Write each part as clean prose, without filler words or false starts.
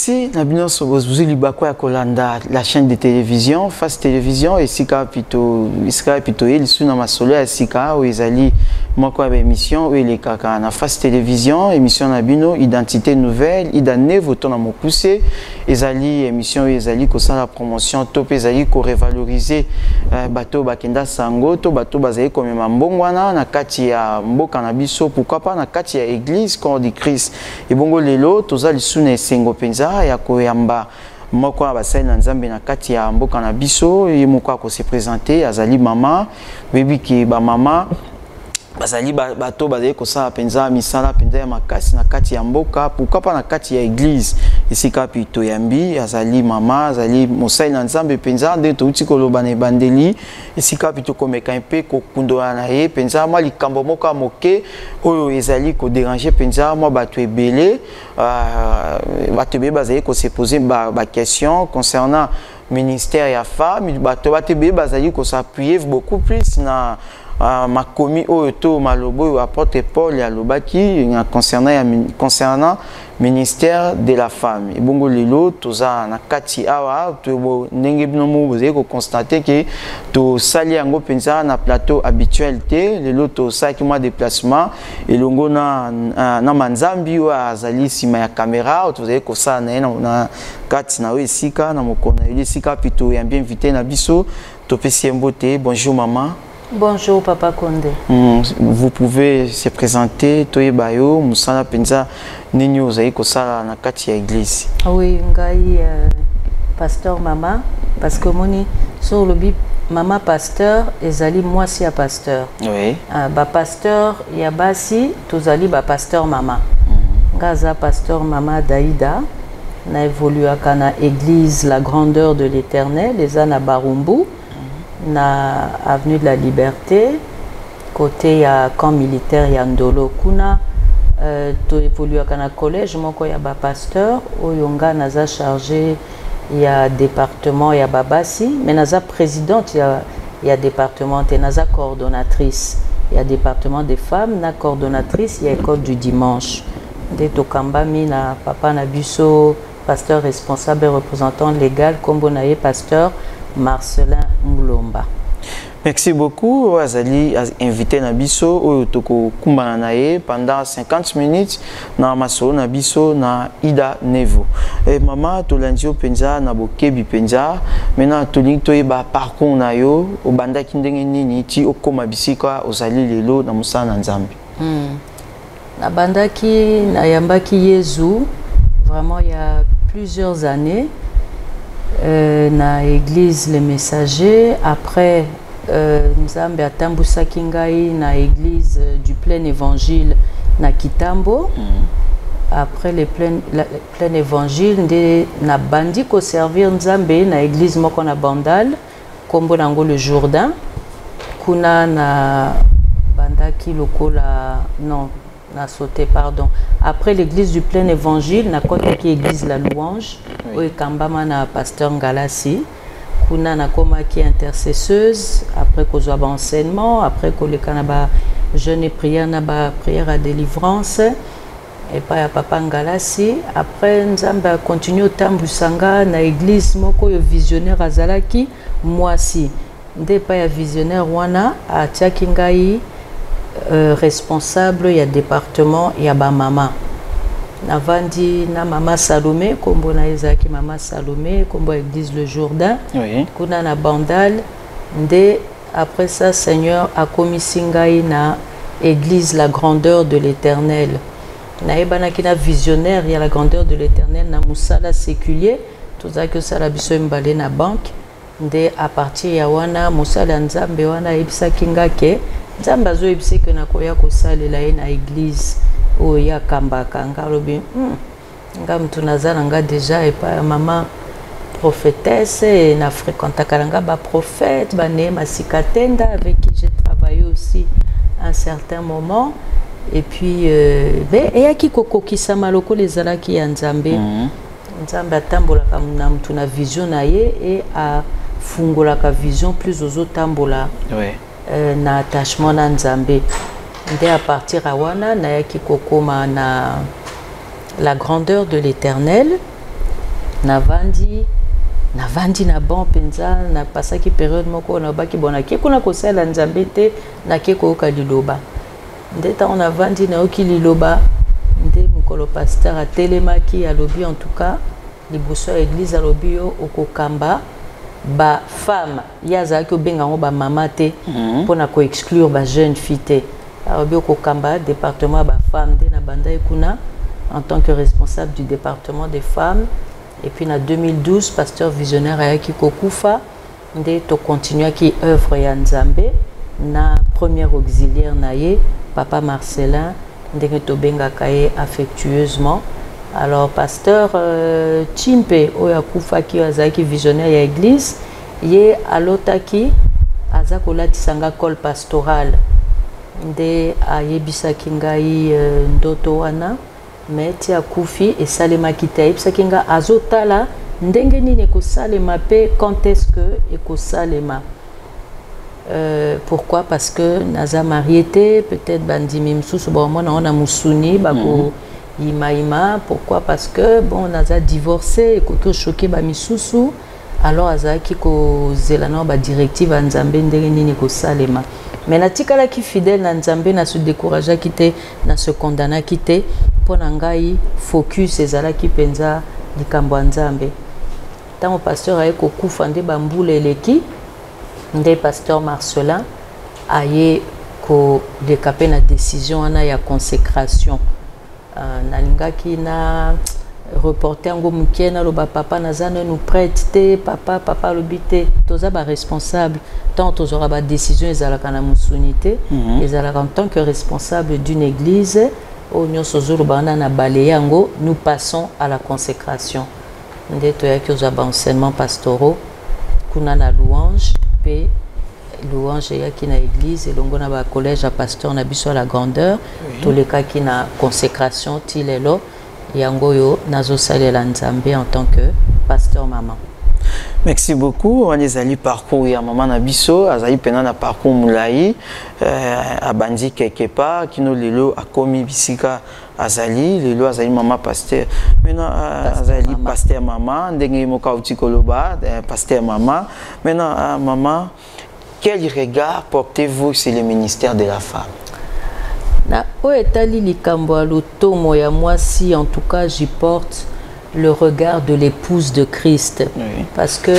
Merci. Nabino Sobozouzi Libako ya Kolanda, la chaîne de télévision, Face Télévision, et Sika Pito, Iska Pito, il sous na masolo ya Sika, où ils allaient, moi quoi, émission, où il est kaka, na Face Télévision, émission Nabino, identité nouvelle, il a neuf autant à mon poussé, ils allaient, émission, où ils allaient, ça la promotion, top, ils allaient, qu'on revaloriser, bateau, bakenda sango, to, bateau, bazaï, comme mbongwana, na kati ya mboka na biso, pourquoi pas, na kati ya église, corps de Christ, et bongo lelo, toza li sous ne sengo penza, ya koyamba, moko abasai na nzambe na kati ya mboka na biso, et moko ako se présenter, azali mama, baby ki ba mama, bazali bato bazali kosala penza misala penza ya makasi na kati ya mboka, pourquoi pas na kati ya église esika pito yambi azali mama azali mosai na nzambe penza nde touti koloba na ebandeli esika pito komeka mpe kokundola na ye penza mwa likambo moko moke oyo ezali ko déranger penza mwa bato ebele bato ebele bazali ko se poser ba question concernant ministère ya femme bato ebele bazali ko s'appuyer beaucoup plus na ma commis oto malobo apporte Paul ya lobaki concernant ministère de la femme et bongo lelo toza na kati awa to ndenge binomo vous avez constaté que to sali yango penza na plateau habituel te lelo to saki moi déplacement et longo na manzambi wa azali sima ya caméra vous avez ko sa na kati na esika na mokona esika pito ya bien invité na biso to pesi mbote bonjour maman. Bonjour Papa Condé. Vous pouvez se présenter, Toye Bayo, Moussala Penza, Nini Ozaï Kosala na kati ya église. Oui, ngai pasteur Mama, parce que moni sur le bip Mama pasteur ezali moi si a pasteur. Oui. Ba pasteur Yabasi, tozali ba pasteur Mama. Ngaza pasteur Mama Daïda, na évolué à kana église la grandeur de l'Éternel, les ana Barumbu. Na avenue de la Liberté côté ya camp militaire ya Ndolo kuna to évolue à collège moko ya ba pasteur oyonga naza chargé ya département ya babasi mais naza présidente ya département et naza coordonnatrice ya département des femmes na coordonnatrice ya école du dimanche de tokambami na papa na biso pasteur responsable et représentant légal kombo na ye pasteur Marcelin Moulomba. Merci beaucoup. Azali invité Nabiso au Toko Kumbananaye pendant 50 minutes na Masolo Nabiso na Ida Nevo. Et maman Tolandio Penza na Bokebi Penza. Maintenant Toling Toyeba parcours na yo au banda kindenge nini ti okoma bisika ozali lelo na musana nzambi. Na banda ki na yambaki Yezu vraiment il y a plusieurs années. Na église les messagers après Nzambe atambusa kingai na église du plein évangile na Kitambo après le plein évangile nde na bandi ko servir Nzambe na église moko na Bandal kombo nango le Jourdain kuna na bandaki lokola non na sauté pardon après l'église du plein évangile na quoi qui église la louange oui. Kambama na pasteur Ngalasi kuna na koma qui intercesseuse après kozwa ba enseignement après ko le kanaba jeune et prière na ba prière à délivrance et pas ya papa Ngalasi après Nzamba continue au tambusanga na église moko yo visionnaire azalaki moi si nde pas ya visionnaire wana a tiakingai responsable ya département ya ba mama navandi na mama Salomé kombo na ezaki mama Salomé kombo église le Jourdain oui. Kuna na Bandal nde après ça Seigneur a commis singai na église la grandeur de l'Éternel na ebana kina visionnaire ya la grandeur de l'Éternel na musala séculier tout ça que ça la biso mbale na banque nde à partir ya wana musala nzambe wana ebisa kinga ke Nzamba zo ebise que na koya ko salela na église o ya kambaka ngalobi ngam tunazala nga déjà et pas maman prophétesse na fréquenta kalanga ba prophète ba nema sikatenda avec qui j'ai travaillé aussi à un certain moment et puis et ya ki kokokisa maloko les ala ki ya Nzambe Nzambe atambola kamna mtu na vision na ye et a fungola ka vision plus aux autres tambola oui. Na attachement na Nzambe nde à partir awana na yaki kokoma na la grandeur de l'Éternel navandi na bon penza na pasaki période moko na baki bona ke kuna ko sala nzambe te na ke ko ka liloba ndeta on avandi na oki liloba nde mukolo pasteur atelemaki alobi en tout cas liboso ya église alobi yo okokamba ba femme yaza ki obenga ngo ba mama te pona ko exclure ba jeune fille te alobi okokamba département ba femme nde na banda ekuna en tant que responsable du département des femmes. Et puis en 2012, pasteur visionnaire ayaki kokufa, nde to continue qui œuvre ya Nzambe na première auxiliaire naye papa Marcelin ndenge to benga kaye affectueusement. Alors pasteur Chimpe oya kufa ki azaki visionnaire ya église ye alotaki azakola tisanga col pastoral nde ayebisaki ngai ndoto wana mais tia kufi et salema kita ipsakinga azotala ndenge nini ko salema pe quand est-ce que eko salema pourquoi parce que naza mariété peut-être bandimi msusu bon moi na musuni bako ima pourquoi parce que bon naza divorcé ko to choqué ba misusu alors azaki ko zelana ba directive a Nzambe ndenge nini ko salema mais natikala ki fidèle na Nzambe na se décourager quitter na se condamner quitter pona ngai focus ezalaki penza likambo Nzambe tango pasteur ayeko kufa nde bambula eleki nde pasteur Marcelin aye ko décaper na décision ana ya consécration nalingaki na reporter ngo mukena lo ba papa nazana nous prête te papa lobité toza ba responsable tant tozora ba décision ezalaka na musunité ezalaka en tant que responsable d'une église onyo sozuru bana na baleyango nous passons à la consécration nde toyaki ozaba enseignement pastoraux kuna na louange pe louange yaki na église elongo na ba collège à pasteur na biso à la grandeur tolekaki na consécration tilelo yangoyo nazo salela Nzambe en tant que pasteur maman. Merci beaucoup. On est allé parcours ya maman na biso, azali pena na parcours mulai abandi quelque part kino lelo akomi bisika azali lelo azali maman pasteur. Maintenant azali pasteur maman ndenge moka utikoloba pasteur maman. Maintenant maman, quel regard portez-vous sur le ministère de la femme? Na oetali likambo a lotomo ya mwasi, en tout cas j'y porte le regard de l'épouse de Christ, parce que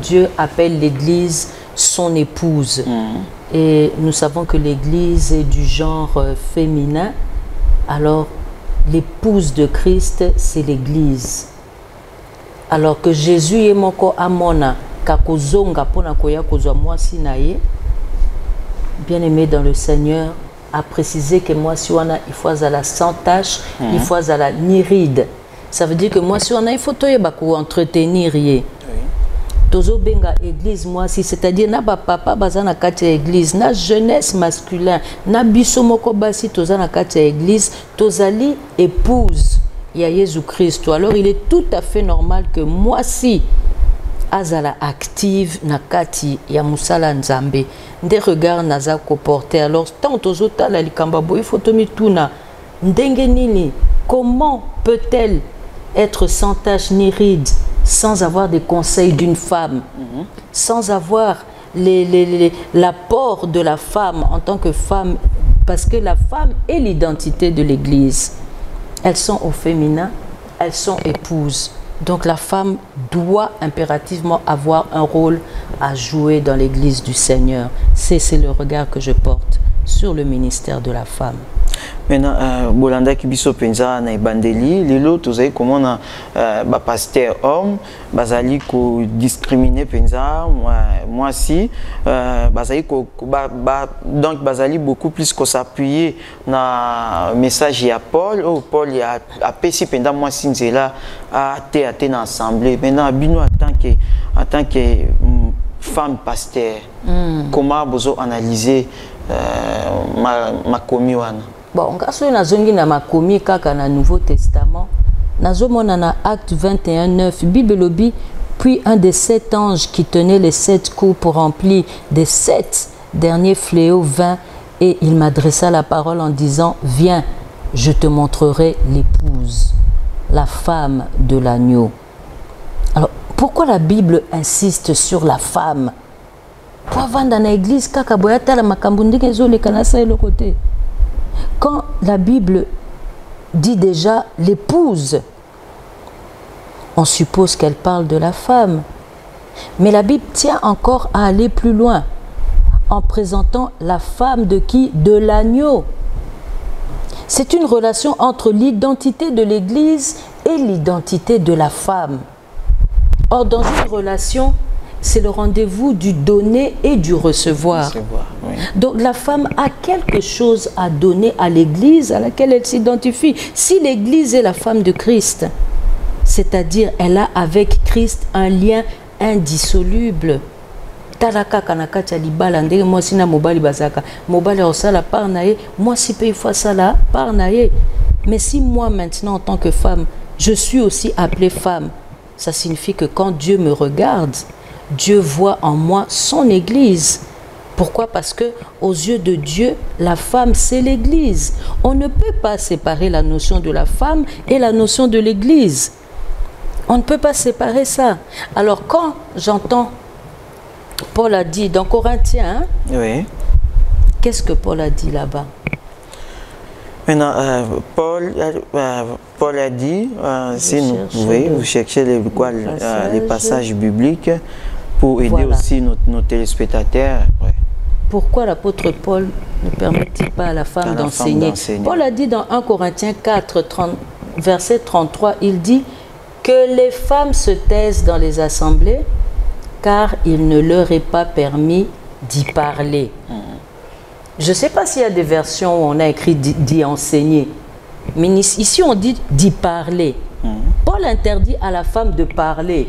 Dieu appelle l'église son épouse et nous savons que l'église est du genre féminin. Alors l'épouse de Christ c'est l'église, alors que Jésus est moko amona kakozonga pona koya kozwa mwasi na ye. Bien-aimé dans le Seigneur, a précisé que moi si on a il faut à la sans tache, il faut à la ni ride. Ça veut dire que moi si on a il faut entretenir ye. Tozo benga église moi si c'est-à-dire na ba papa bazana kati église na jeunesse masculin na biso moko basi tozana kati église tozali épouse ya Jésus Christ. Alors il est tout à fait normal que moi si azala active na kati ya musala Nzambe nde regard naza ko porter. Alors tant tozota la likamba boy fotomi tuna ndenge nini, comment peut-elle être sans tache ni ride sans avoir des conseils d'une femme, sans avoir l'apport de la femme en tant que femme, parce que la femme est l'identité de l'église. Elles sont au féminin, elles sont épouses. Donc la femme doit impérativement avoir un rôle à jouer dans l'église du Seigneur. C'est le regard que je porte sur le ministère de la femme. Maintenant, Bolanda Kibiso Penza na Bandeli, lelo tozai comment na ba pasteur homme, bazali ko discriminer Penza, moi si bazali ko donc bazali beaucoup plus ko s'appuyer na message ya Paul, Paul a pesi Penza moi si nzela a té na assemblée. Maintenant bino en tant que femme pasteur, comment vous analyser ma commis wana? Bon, ngaso na zongi na makomi kaka na Nouveau Testament. Nazomona na Acte 21:9, Bible lobi, puis un des 7 anges qui tenait les 7 coupes remplies des 7 derniers fléaux vint et il m'adressa la parole en disant, viens, je te montrerai l'épouse, la femme de l'agneau. Pourquoi la Bible insiste sur la femme? Pour avoir dans l'église, quand la Bible dit déjà l'épouse, on suppose qu'elle parle de la femme. Mais la Bible tient encore à aller plus loin en présentant la femme de qui? De l'agneau. C'est une relation entre l'identité de l'Église et l'identité de la femme. Or, dans une relation, c'est le rendez-vous du donner et du recevoir. Oui. Donc, la femme a quelque chose à donner à l'Église à laquelle elle s'identifie. Si l'Église est la femme de Christ, c'est-à-dire elle a avec Christ un lien indissoluble. Talaka kanakati alibala ndenge moi sina mobali bazaka mobali osala par nae moi si peut fois ça là par nae. Mais si moi maintenant en tant que femme je suis aussi appelée femme, ça signifie que quand Dieu me regarde, Dieu voit en moi son Église. Pourquoi? Parce que aux yeux de Dieu, la femme c'est l'Église. On ne peut pas séparer la notion de la femme et la notion de l'Église. On ne peut pas séparer ça. Alors quand j'entends Paul a dit dans Corinthiens, oui. Qu'est-ce que Paul a dit là-bas? Maintenant, Paul a dit, si vous cherchez les passages bibliques pour aider aussi nos téléspectateurs. Ouais. Pourquoi l'apôtre Paul ne permet-il pas à la femme d'enseigner? Paul a dit dans 1 Corinthiens 4, verset 33, il dit que les femmes se taisent dans les assemblées car il ne leur est pas permis d'y parler. Je ne sais pas s'il y a des versions où on a écrit d'y enseigner, mais ici on dit d'y parler. Paul interdit à la femme de parler,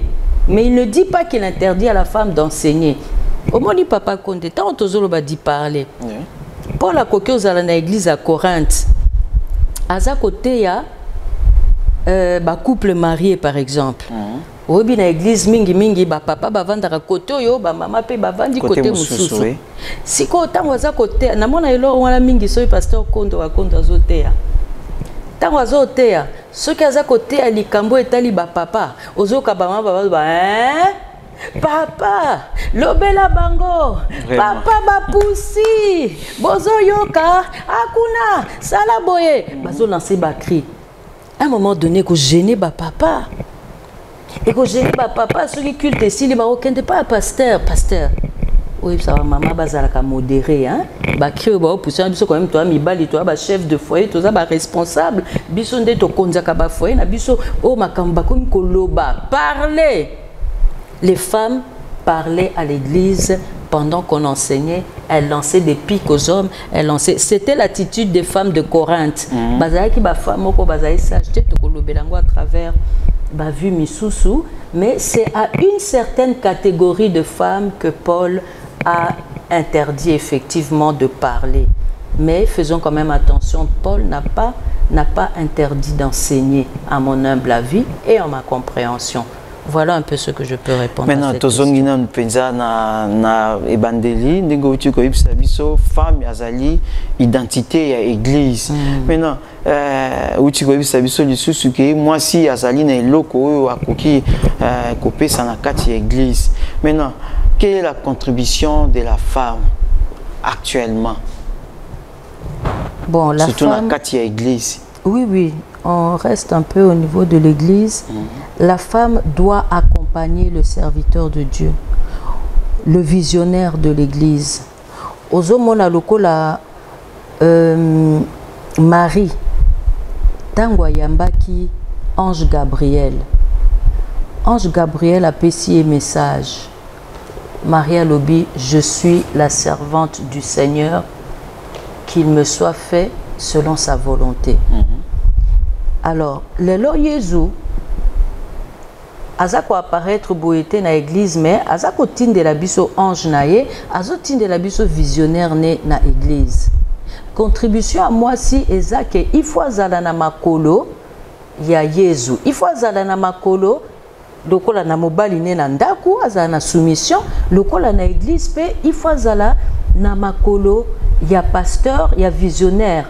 mais il ne dit pas qu'il interdit à la femme d'enseigner. Au moment dit papa Condé, tant on va d'y parler. Paul a coqué aux l'église à Corinthe. À sa côté, il y a couple marié par exemple. Obi na église mingi papa bavanda côté yo maman pe bavandi côté mususu siko tango za côté na mona elo wana mingi so pasteur Kondo azotea tango azotea so ki aza côté alikambo etali papa ozoka mama papa lobela bango papa bapusi bozo yoka akuna sala boye bazo lancer ba cri à un moment donné que gêner papa. Et que j'ai dit, papa, ceux qui cultent ici, les Marocains, n'est pas pasteur. Oui, ça va, maman, bazalaka modéré, hein. Bakri, poussé, biso quand même, toi, mibali, toi, chef de foyer, tout ça, responsable. Biso nde to konzaka ba foyer, na biso, oh, makamba, comme koloba. Parlez. Les femmes parlaient à l'église pendant qu'on enseignait. Elles lançaient des pics aux hommes. C'était l'attitude des femmes de Corinthe. Bazalaki, ba femme, oko, bazalaki, s'acheter, to kolobelango à travers. Vu Misusu, mais c'est à une certaine catégorie de femmes que Paul a interdit effectivement de parler. Mais faisons quand même attention, Paul n'a pas interdit d'enseigner, à mon humble avis et en ma compréhension. Voilà un peu ce que je peux répondre. Maintenant, à cette question. Na ebandeli ndenge uti ko ibisa biso femme azali identité ya église. Maintenant uti ko ibisa biso lisusu ke moi si azali na eloko oyo akoki kopesa na kati ya église. Maintenant, quelle est la contribution de la femme actuellement? Bon, la surtout femme, na kati ya église. Oui, on reste un peu au niveau de l'église. La femme doit accompagner le serviteur de Dieu, le visionnaire de l'église. Ozomona lokola Marie, tango yambaki Ange Gabriel. Ange Gabriel a péci un message. Maria Lobi, je suis la servante du Seigneur, qu'il me soit fait selon sa volonté. Alors, le Lord Jésus, azako apparaître boété na église, mais azako tinde la biso ange naye, azo tinde la biso visionnaire né na église. Contribution à moi si ezake, il faut azala na makolo ya Jésus. Il faut azala na makolo, lokola na mobali né na ndaku, azala na soumission, lokola na église pe, il faut azala na makolo ya pasteur, ya visionnaire.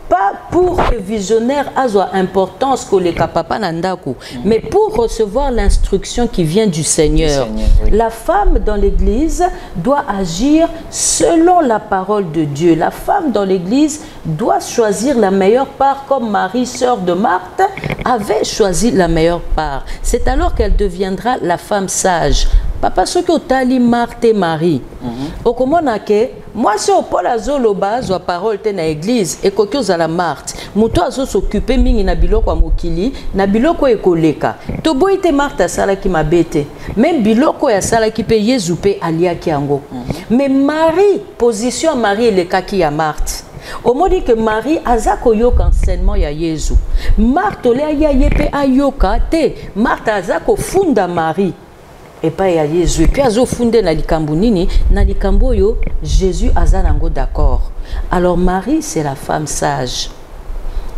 Pas pour que visionnaire a importance que les papa nandaku, mais pour recevoir l'instruction qui vient du Seigneur. Oui. La femme dans l'église doit agir selon la parole de Dieu. La femme dans l'église doit choisir la meilleure part, comme Marie, sœur de Marthe, avait choisi la meilleure part. C'est alors qu'elle deviendra la femme sage. Papa, ce que tu Marthe et Marie, au comment moi, si on parle de la parole de l'église, et que la Marthe, muto azo s'occuper mingi na biloko mokili, na biloko ekoleka. To boite Marthe sala ki mabete, même biloko ya sala ki pe Yesu pe alia ki ango. Mais Marie, position Marie et le kaki ya Marthe. Au mot dit que Marie azako yoka enseignement ya Yesu. Marthe ole ya yepe ayoka te. Marthe azako funda Marie. Et pas ya Jésus. Et puis azo fondé na likambo nini, na likambo yo Jésus azanango d'accord. Alors Marie, c'est la femme sage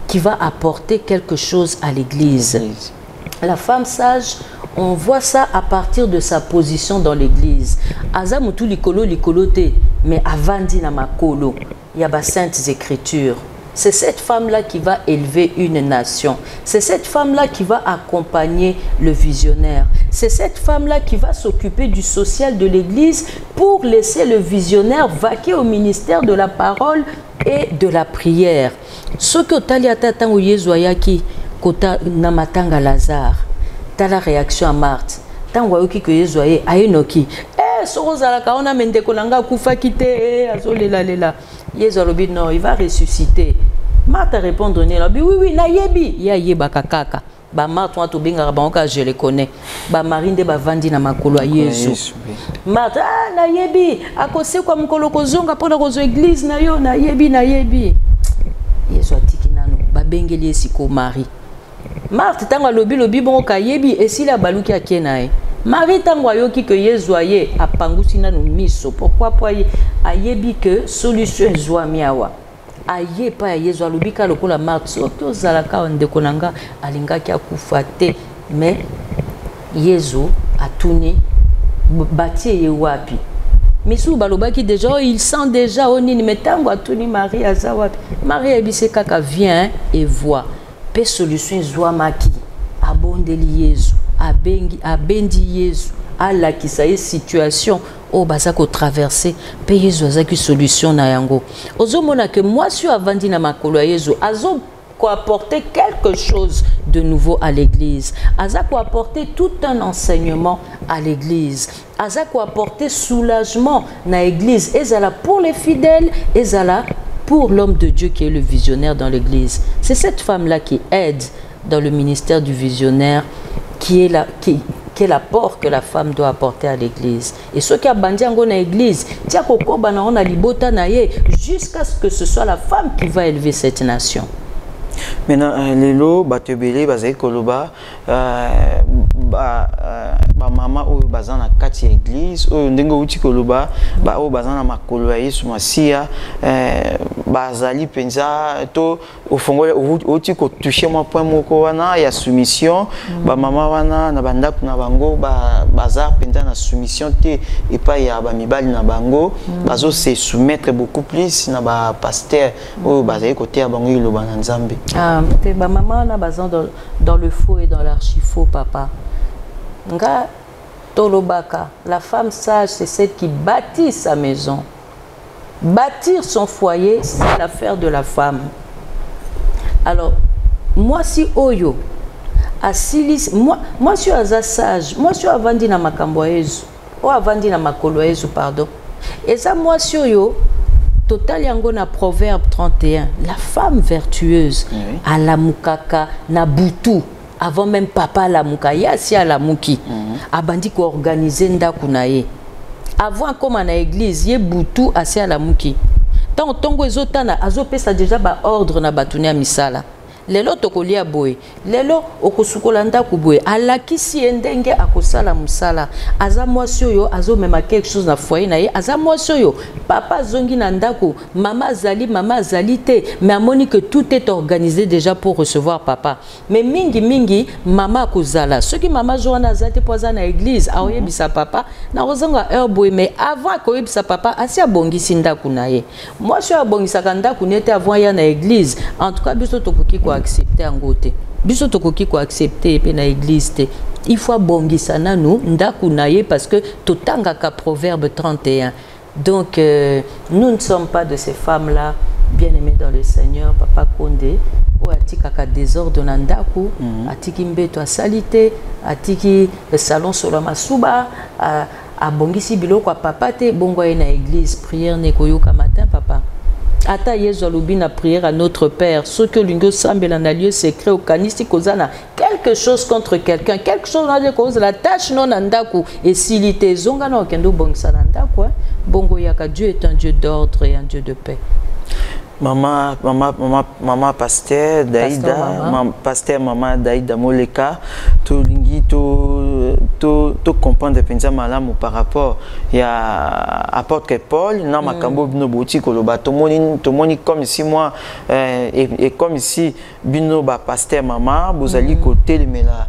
qui va apporter quelque chose à l'église. La femme sage, on voit ça à partir de sa position dans l'église. Azamutu likolo te, mais avandi na makolo. Il y a des saintes écritures. C'est cette femme-là qui va élever une nation. C'est cette femme-là qui va accompagner le visionnaire. C'est cette femme-là qui va s'occuper du social de l'Église pour laisser le visionnaire vaquer au ministère de la parole et de la prière. Ce que Taliata Tango Yezoyaki, Kota Namatanga Lazare, t'as la réaction à Marthe. Tango Yoki que Yezoye, Aenoki. Sorozalaka, on a mendekolanga kufa kite, azolela lela. Yezalobi non, il va ressusciter. Marthe répondre oui, na yebi, ya yeba kakaka. Ba Marthe to benga banka je le connais. Ba Marinde ba vandi na makolo ya Yesu. Marthe na yebi, akose kwa mkolo kozonga pona kozo église na yo na yebi. Yesu atiki nanu ba bengeli esiko Marie. Marthe tanga lobi bon ka yebi esila baluki akenae. Marie tangwa yoki que Yezoye a pangusina no miso. Pourquoi ayebi que solution ezwa miawa. Aye pa Yezo alobika lokola Marthe soto zalaka ndekonanga alingaki akufate mais Yezo atuni bati ye wapi. Misu balobaki déjà il sent déjà onini metango atuni Marie azawapi. Marie ebise kaka vient et voit. Pe solution ezwa maki abondeli Yezo. Abendi Yesu ala qui sa situation au bazako traverser payer zozaki solution na yango ozomona que moi suis avandi na makolo ya Yesu azo ko apporter quelque chose de nouveau à l'église azako apporter tout un enseignement à l'église azako apporter soulagement na église ezala pour les fidèles ezala pour l'homme de Dieu qui est le visionnaire dans l'église. C'est cette femme là qui aide dans le ministère du visionnaire qui est l'apport que la femme doit apporter à l'église. Et ce qui a bandi en l'église, jusqu'à ce que ce soit la femme qui va élever cette nation. Maintenant, Lelo, Batebele, Bazé Koloba, maman ou bazan na kati église ou ndengo uti koloba ba o bazan na makolo ya Yesu Masia bazali penza to au fond uti ko toucher moi point moko wana ya soumission ba mama wana na bandako na bango bazar penza na soumission te et pas ya ba mibali na bango bazo se soumettre beaucoup plus na ba pasteur ou bazali côté ya bango lo bana nzambe te ba mama na bazan dans le faux et dans l'archi-faux papa. Nga Tolobaka, la femme sage, c'est celle qui bâtit sa maison. Bâtir son foyer, c'est l'affaire de la femme. Alors, moi si Oyo, Asilis, moi je suis sage, moi je suis avandi na makamboyezu, ou avandi na makoloyezu, pardon. Et ça, moi si Oyo, total yango na Proverbe 31, la femme vertueuse, à la mukaka, na butu. Avant même papa la mukaya si à la muki abandi ko organiser ndaku na ye avant comme na église ye butu asi à la muki tant tongo ezotana azopesa déjà ba ordre na batunia misala lelo tokolia boye lelo okosukola ndako boye alakisi endenge akosala musala aza mwasi oyo azomema quelque chose na foyer na ye aza mwasi oyo papa zongi na ndako mama azali te mais amoni que tout est organisé déjà pour recevoir papa mais mingi mama akozala soki mama joana azate poza na église aoyebisa papa na kozanga heure boye mais avant koyebisa papa asi abongisi ndako na ye mwasi abongisaka ndako nete avant ya na église en tout cas biso tokoki ko accepter yango te biso tokoki ko accepter pe na église te il faut bongisa nanu ndako na ye parce que totangaka proverbe 31 donc nous ne sommes pas de ces femmes là bien aimées dans le Seigneur papa Condé o atikaka désordre na ndako atiki mbeto asalite atiki salon solo masuba abongisi biloko a papa te bongo ye na église prière ne koyoka matin papa ata yezo lobi na prière à notre Père ce que lingo sambela na lieu secret au kanisi kozana quelque chose contre quelqu'un quelque chose na cause la tâche non ndako et silité zonga na okendo bongisa na ndako bongo yaka Dieu est un Dieu d'ordre et un Dieu de paix. Maman pasteur Daïda, pasteur maman Daïda Moleka, to lingi to comprendre penza malamu par rapport ya apôtre Paul na makambo bino boti koloba to moni comme ici moi et comme ici bino ba pasteur maman bozali côté le mela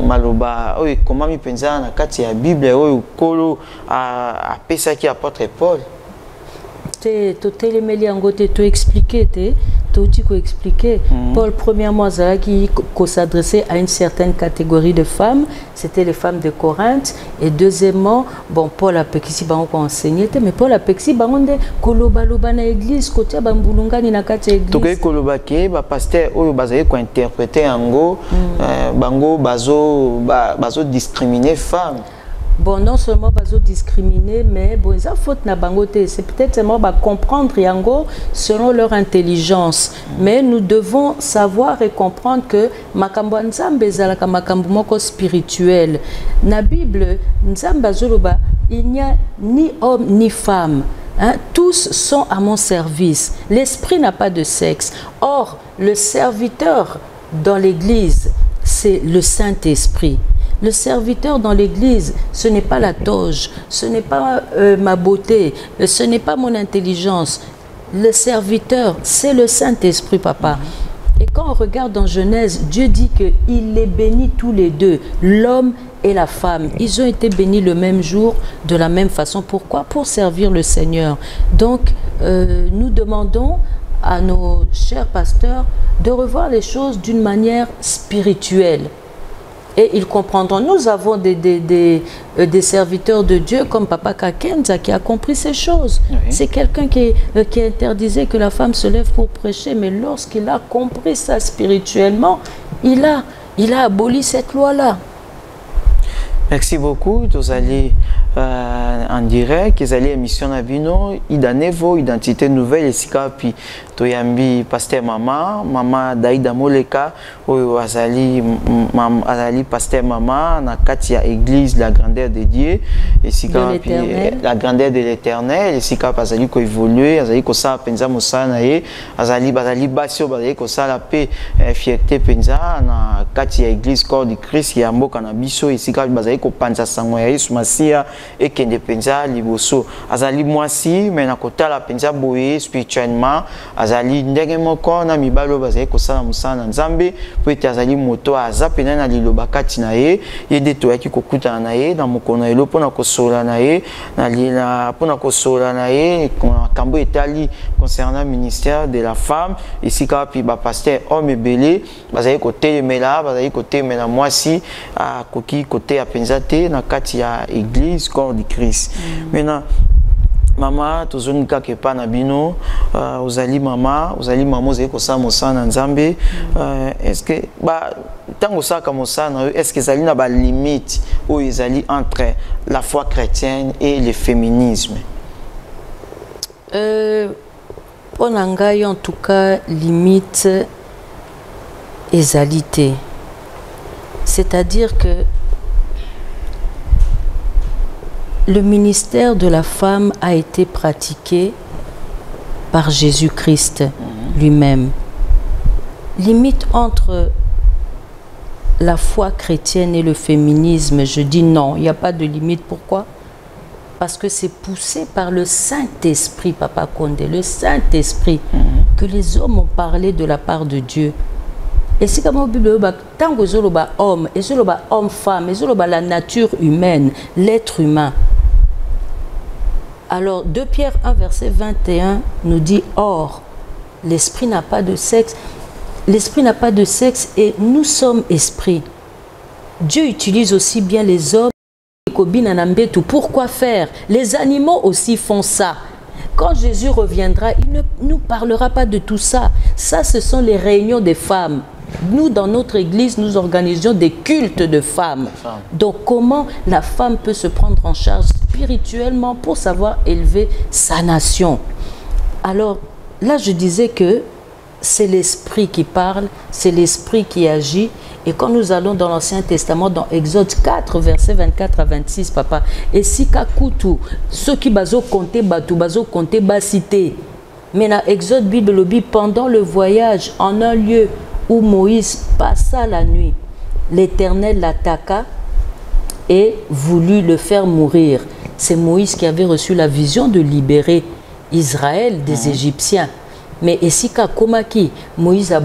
maloba oy comment mi penza na kati ya Bible oy kolo a pesa ki apôtre Paul to télémeli en côté to expliquer expliquer Paul premièrement qui s'adressait à une certaine catégorie de femmes, c'était les femmes de Corinthe, et deuxièmement bon Paul a pekisi bango ko enseigner mais Paul a pekisi bango nde koloba loba na église côté ba mbulungani na kati église to ke koloba ke ba pasteur oyo bazali ko interpréter yango bango bazo discriminer femmes. Bon, non seulement bazo discriminer, mais bon, ça faute na bangote. C'est peut-être seulement comprendre yango selon leur intelligence. Mais nous devons savoir et comprendre que makambo nzambe zalaka makambo moko spirituel. Na Bible, nzambe azoloba, il n'y a ni homme ni femme. Hein, tous sont à mon service. L'esprit n'a pas de sexe. Or, le serviteur dans l'église, c'est le Saint-Esprit. Le serviteur dans l'église, ce n'est pas la toge, ce n'est pas ma beauté, ce n'est pas mon intelligence. Le serviteur, c'est le Saint-Esprit, papa. Et quand on regarde dans Genèse, Dieu dit qu'il les bénit tous les deux, l'homme et la femme. Ils ont été bénis le même jour, de la même façon. Pourquoi? Pour servir le Seigneur. Donc, nous demandons à nos chers pasteurs de revoir les choses d'une manière spirituelle. Et ils comprendront. Nous avons des serviteurs de Dieu comme Papa Kakenza qui a compris ces choses. Oui. C'est quelqu'un qui interdisait que la femme se lève pour prêcher, mais lorsqu'il a compris ça spirituellement, il a aboli cette loi-là. Merci beaucoup. Vous allez en direct, vous allez émission Nabino, Idanevo, Identité Nouvelle, et Sikapi, Toyambi, Pasteur Maman Daïda Moleka, Azali Pasteur Maman, Nakatia Église, la grandeur de Dieu, et Sikapi, la grandeur de l'Éternel, et Sikapi, Azali ko évoluer, Azali ko sa penza mosana ye, Azali basio, Azali ko sa la paix, fierté penza, na Katia Église, corps du Christ, Yambo Kanabiso, et Sikapi, Azali ko panza sangoya, Sumasia, et qui ne penza liboso azali mwasi mais na kotala penza boye spirituellement azali ndenge moko na mibalo bazali kosala musana nzambe po ete azali moto aza pena na liloba kati na ye yede toyaki kokutana na ye na mokona elo pona kosola na ye na lila pona kosola na ye kambo etali concernant ministère de la femme ici kapi ba pasteur homme ebele bazali kotelemela mwasi a koki kote ya penza te na kati ya église corps du Christ. Maintenant, maman, tu zoni kake pa na bino, uzali maman, uzali kosa mosana nzambe. Est-ce que tango saka mosana, est-ce que zali na ba limite ou ezali entre la foi chrétienne et le féminisme? Pour ngai en tout cas limite ezalité. C'est-à-dire que le ministère de la femme a été pratiqué par Jésus-Christ lui-même. limite entre la foi chrétienne et le féminisme, je dis non, il n'y a pas de limite. Pourquoi? Parce que c'est poussé par le Saint-Esprit, Papa Condé, le Saint-Esprit, que les hommes ont parlé de la part de Dieu. Et c'est comme tant que zoloba homme, et zoloba homme-femme, et zoloba la nature humaine, l'être humain. Alors, 2 Pierre 1, verset 21 nous dit, or, l'esprit n'a pas de sexe. L'esprit n'a pas de sexe et nous sommes esprits. Dieu utilise aussi bien les hommes. Pourquoi faire? Les animaux aussi font ça. Quand Jésus reviendra, il ne nous parlera pas de tout ça. Ça, ce sont les réunions des femmes. Nous, dans notre église, nous organisons des cultes de femmes. Donc, comment la femme peut se prendre en charge spirituellement pour savoir élever sa nation? Alors, là, je disais que c'est l'esprit qui parle, c'est l'esprit qui agit. Et quand nous allons dans l'Ancien Testament, dans Exode 4, versets 24 à 26, papa, et si kakutu, ceux qui bazo compter batou, bazo compter basité. Mais dans Exode Bible, pendant le voyage, en un lieu où Moïse passa la nuit, l'Éternel l'attaqua et voulut le faire mourir. C'est Moïse qui avait reçu la vision de libérer Israël des Égyptiens. Mais ici, komaki Moïse a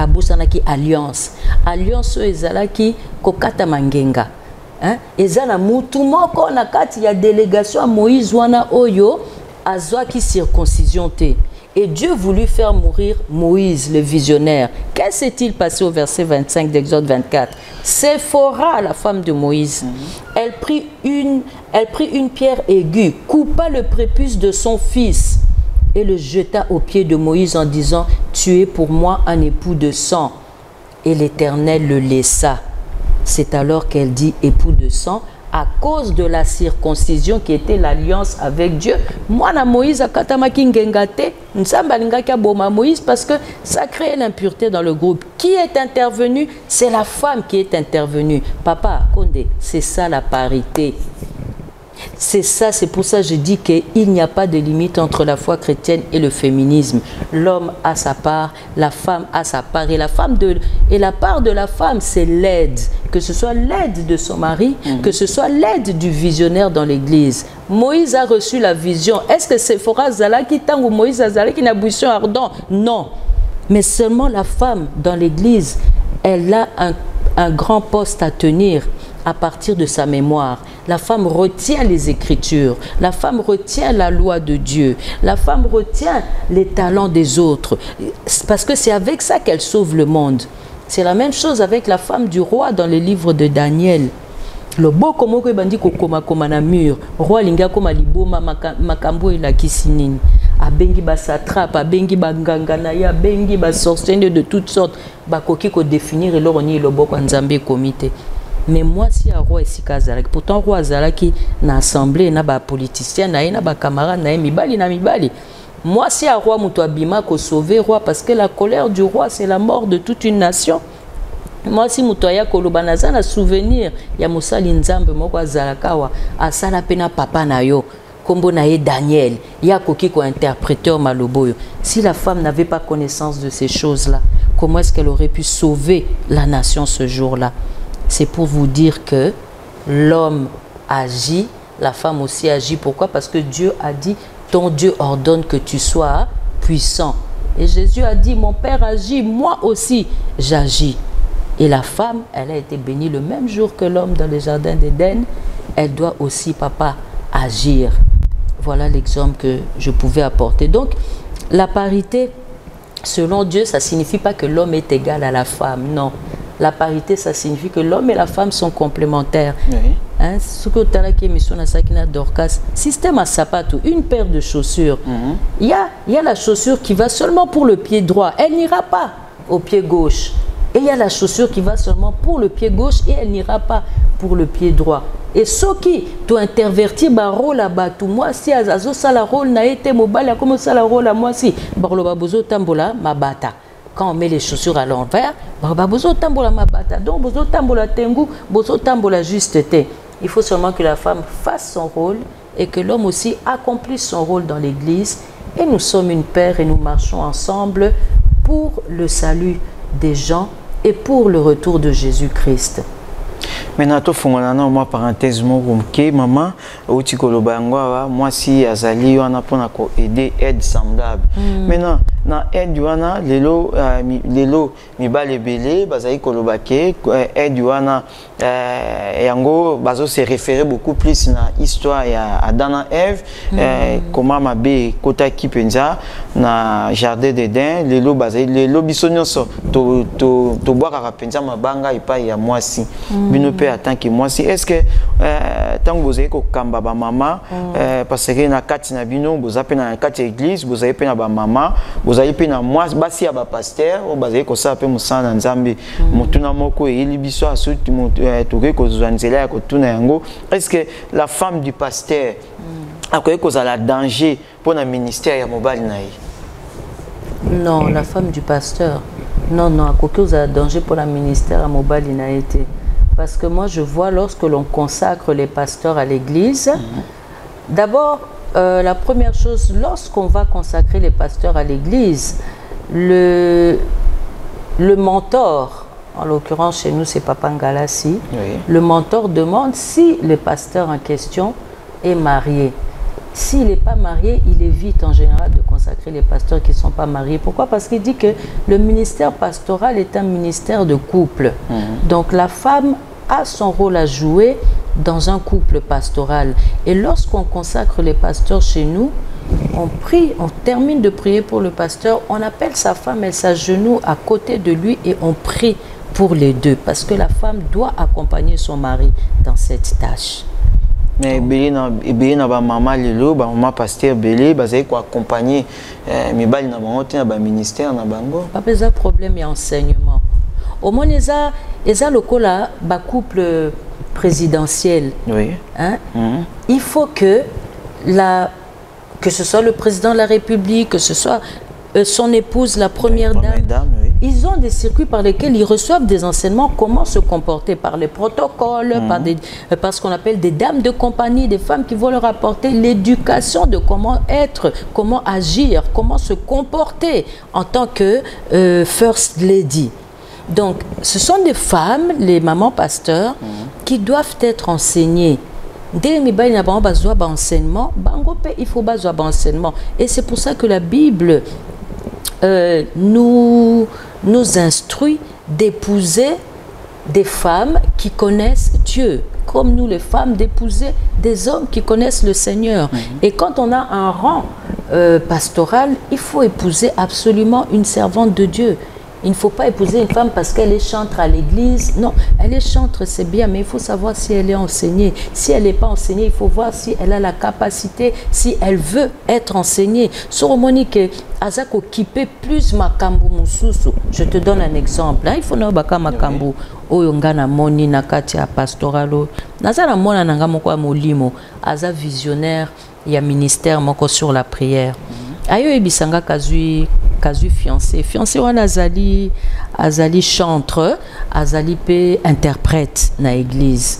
bosanaki alliance. Alliance ezalaki kokata mangenga. Ezala mutu moko na kati ya délégation à Moïse wana oyo azwaki circoncision te. Et Dieu voulut faire mourir Moïse, le visionnaire. Qu'est-ce s'est-il passé au verset 25 d'Exode 24? Séphora, la femme de Moïse, elle prit une pierre aiguë, coupa le prépuce de son fils et le jeta aux pieds de Moïse en disant, tu es pour moi un époux de sang. Et l'Éternel le laissa. C'est alors qu'elle dit époux de sang, à cause de la circoncision qui était l'alliance avec Dieu. Moi, na Moïse a katamaki ngengate, nsamba lingaki boma Moïse parce que ça crée l'impureté dans le groupe. Qui est intervenu? C'est la femme qui est intervenue. Papa Condé, c'est ça la parité. C'est ça, c'est pour ça que je dis qu'il n'y a pas de limite entre la foi chrétienne et le féminisme. L'homme a sa part, la femme a sa part. Et la part de la femme, c'est l'aide. Que ce soit l'aide de son mari, que ce soit l'aide du visionnaire dans l'église. Moïse a reçu la vision. Est-ce que c'est Séphora Zalaki tango Moïse Zalaki n'a buisson ardent? Non. Mais seulement la femme dans l'église, elle a un grand poste à tenir. À partir de sa mémoire, la femme retient les Écritures, la femme retient la loi de Dieu, la femme retient les talents des autres, parce que c'est avec ça qu'elle sauve le monde. C'est la même chose avec la femme du roi dans les livres de Daniel. Le beau comme que bandi kokoma koma na mur, roi linga koma liboma makambo ila kisinini. Abengi ba satrape, abengi ba ngangana ya, abengi ba sorciers de toutes sortes, ba koki ko définir et l'oroni le beau nzambe comité. Mais moi, si un roi ici Kazalaki, pourtant roi Zalaki na assemblée, na ba politicien, na ba camarade, na mibali, na mibali. Moi, si un roi Moutouabima ko sauver roi, parce que la colère du roi, c'est la mort de toute une nation. Moi, si Moutouaya Kolobanaza na souvenir, ya Moussali Nzambe moko Zalakawa, asala pena papa na yo, kombo na ye Daniel, ya koki ko interpréteur maloboyo. Si la femme n'avait pas connaissance de ces choses-là, comment est-ce qu'elle aurait pu sauver la nation ce jour-là? C'est pour vous dire que l'homme agit, la femme aussi agit. Pourquoi? Parce que Dieu a dit, ton Dieu ordonne que tu sois puissant. Et Jésus a dit, mon Père agit, moi aussi j'agis. Et la femme, elle a été bénie le même jour que l'homme dans le jardin d'Éden. Elle doit aussi, papa, agir. Voilà l'exemple que je pouvais apporter. Donc, la parité, selon Dieu, ça ne signifie pas que l'homme est égal à la femme, non. La parité, ça signifie que l'homme et la femme sont complémentaires. Ce que tu as dit, mission na sakina Dorcas, système à sapato, une paire de chaussures. Il y a la chaussure qui va seulement pour le pied droit, elle n'ira pas au pied gauche. Et il y a la chaussure qui va seulement pour le pied gauche et elle n'ira pas pour le pied droit. Et ce qui doit intervertir ba rôle à batou, moi si azazo ça la rôle n'a été mobile, comment ça la rôle à moi si barlo babozo tambola ma bata. Quand on met les chaussures à l'envers, donc il faut seulement que la femme fasse son rôle et que l'homme aussi accomplisse son rôle dans l'église. Et nous sommes une paire et nous marchons ensemble pour le salut des gens et pour le retour de Jésus-Christ. Maintenant, tu fais une parenthèse, maman, moi si Azali, on a pour aider aide semblable. Maintenant, na aide wana lelo mi balebele bazali kolobake aide wana yango bazo se référer beaucoup plus na histoire ya Adam et Ève comment mabe kota kipenza na jardin d'Éden lelo bazali lelo biso nyonso to boire penza mabanga ipa ya mwasi bino pe attend que mwasi est-ce que tant vous avez ko kamba ba mama parce que na kati na bino vous avez na kati église vous avez pe na ba mama vous avez pe na moi basi ya ba pasteur o bazali ko sa pe musana nzambe mutuna moko eli biso asuti toke ko zwanzela ya ko tuna yango est-ce que la femme du pasteur akoye ko za la danger pour na ministère ya mobali na ye? Non, la femme du pasteur non akoye za danger pour la ministère ya mobali na été parce que moi je vois lorsque l'on consacre les pasteurs à l'église d'abord la première chose, lorsqu'on va consacrer les pasteurs à l'église, le mentor, en l'occurrence chez nous c'est Papa Ngalassi, le mentor demande si le pasteur en question est marié. S'il n'est pas marié, il évite en général de consacrer les pasteurs qui ne sont pas mariés. Pourquoi? Parce qu'il dit que le ministère pastoral est un ministère de couple. Donc la femme a son rôle à jouer dans un couple pastoral. Et lorsqu'on consacre les pasteurs chez nous, on prie, on termine de prier pour le pasteur, on appelle sa femme, elle s'agenouille à côté de lui et on prie pour les deux. Parce que la femme doit accompagner son mari dans cette tâche. Mais belé na ba maman lelo ba maman pasteur belé bazai ko accompagner mais bali na bango te na ba ministère na bango pas besoin de problème et enseignement au moins eza lokola ba couple présidentiel hein il faut que ce soit le président de la République, que ce soit son épouse, la première dame, ils ont des circuits par lesquels ils reçoivent des enseignements, comment se comporter par les protocoles, par ce qu'on appelle des dames de compagnie, des femmes qui vont leur apporter l'éducation de comment être, comment agir, comment se comporter en tant que First Lady. Donc, ce sont des femmes, les mamans pasteurs, qui doivent être enseignées. Dès que il y a besoin d'enseignement, il faut besoin d'enseignement. Et c'est pour ça que la Bible nous instruit d'épouser des femmes qui connaissent Dieu, comme nous les femmes, d'épouser des hommes qui connaissent le Seigneur. Et quand on a un rang pastoral, il faut épouser absolument une servante de Dieu. Il ne faut pas épouser une femme parce qu'elle est chantre à l'église. Non, elle est chantre, c'est bien, mais il faut savoir si elle est enseignée. Si elle n'est pas enseignée, il faut voir si elle a la capacité, si elle veut être enseignée. Soromonique, Azako kipe plus makambu mususu. Je te donne un exemple. Il faut n'obaka makambu. Oyongana moni nakati a pastoralo. Nazana mona nanga moko molimo. Aza visionnaire, il y a ministère moko sur la prière. Ayo ebisanga kazui fiancé wana azali chantre, azali pe interprète na église.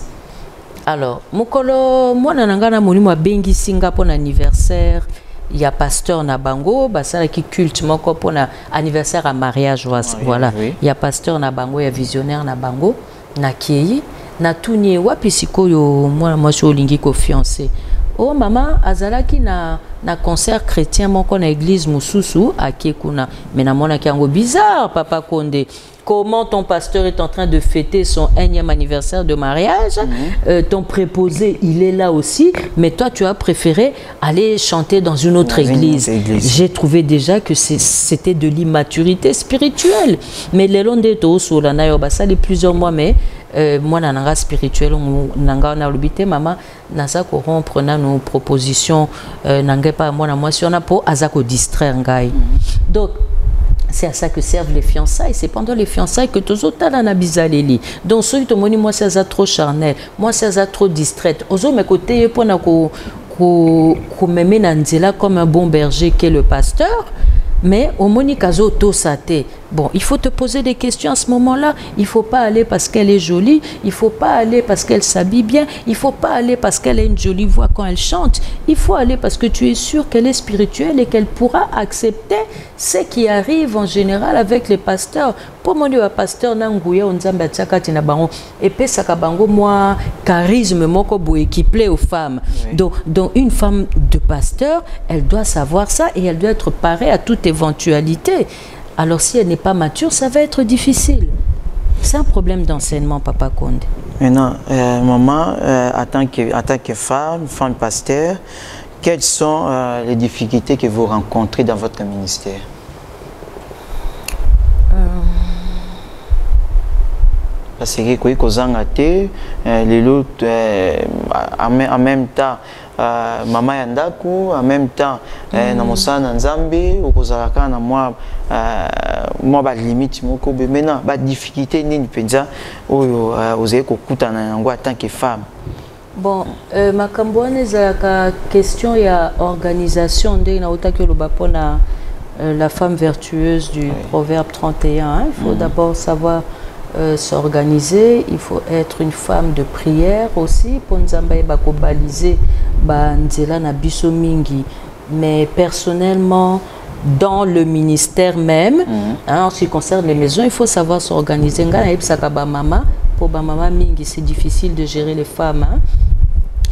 Alors mokolo mwana nangana molimo abengi singa pour anniversaire, il y a pasteur na bango basala ki culte moko pour anniversaire à mariage voilà. Il y a pasteur na bango, il y a visionnaire na bango na kieyi na tuni wapi sikoyo mwana mwasi olingi ko fiancé. Oh maman azalaki na concert chrétien moko na église mususu akekuna mais na mona kiango bizarre papa Condé. Comment ton pasteur est en train de fêter son 1e anniversaire de mariage, ton préposé il est là aussi, mais toi tu as préféré aller chanter dans une autre église. J'ai trouvé déjà que c'était de l'immaturité spirituelle. Mais les londes to la nayo basali plusieurs mois mais moi nanga spirituel nanga na lobité maman nasa ko rompre na nos propositions nanga pas moi na moi si on a pour azako distraire ngai. Donc c'est à ça que servent les fiançailles. C'est pendant les fiançailles que tous autres na bizaleli. Donc ceux qui te montrent moi c'est ça trop charnel, moi c'est ça trop distraite. Aux autres mes côtés pour na ko m'aimer nanzela comme un bon berger qu'est le pasteur. Mais au monikazo to sate Bon, il faut te poser des questions à ce moment-là. Il ne faut pas aller parce qu'elle est jolie. Il ne faut pas aller parce qu'elle s'habille bien. Il ne faut pas aller parce qu'elle a une jolie voix quand elle chante. Il faut aller parce que tu es sûr qu'elle est spirituelle et qu'elle pourra accepter ce qui arrive en général avec les pasteurs. Pour moi, le pasteur Nangouya, on zamba tchaka tina bango. Et puis, ça bango moi charisme moko boye qui plaît aux femmes. Oui. Donc, une femme de pasteur, elle doit savoir ça et elle doit être parée à toute éventualité. Alors, si elle n'est pas mature, ça va être difficile. C'est un problème d'enseignement, Papa Condé. Maintenant, maman, en tant que femme pasteur, quelles sont les difficultés que vous rencontrez dans votre ministère? Parce que en même temps, maman yandaku, en même temps, na nzambe, okozalaka na moi ba limite moko be maintenant ba difficulté nini penza oyo ozaye kokutana nango en tant que femme. Bon, makambo wana ezalaka question ya organisation ndenge na otaki loba pona la femme vertueuse du proverbe 31, hein? Il faut d'abord savoir s'organiser, il faut être une femme de prière aussi pour nzamba bako baliser ba nzela na biso mingi. Mais personnellement, dans le ministère même, hein, en ce qui concerne les maisons, il faut savoir s'organiser. Pour ba maman mingi, c'est difficile de gérer les femmes. Hein.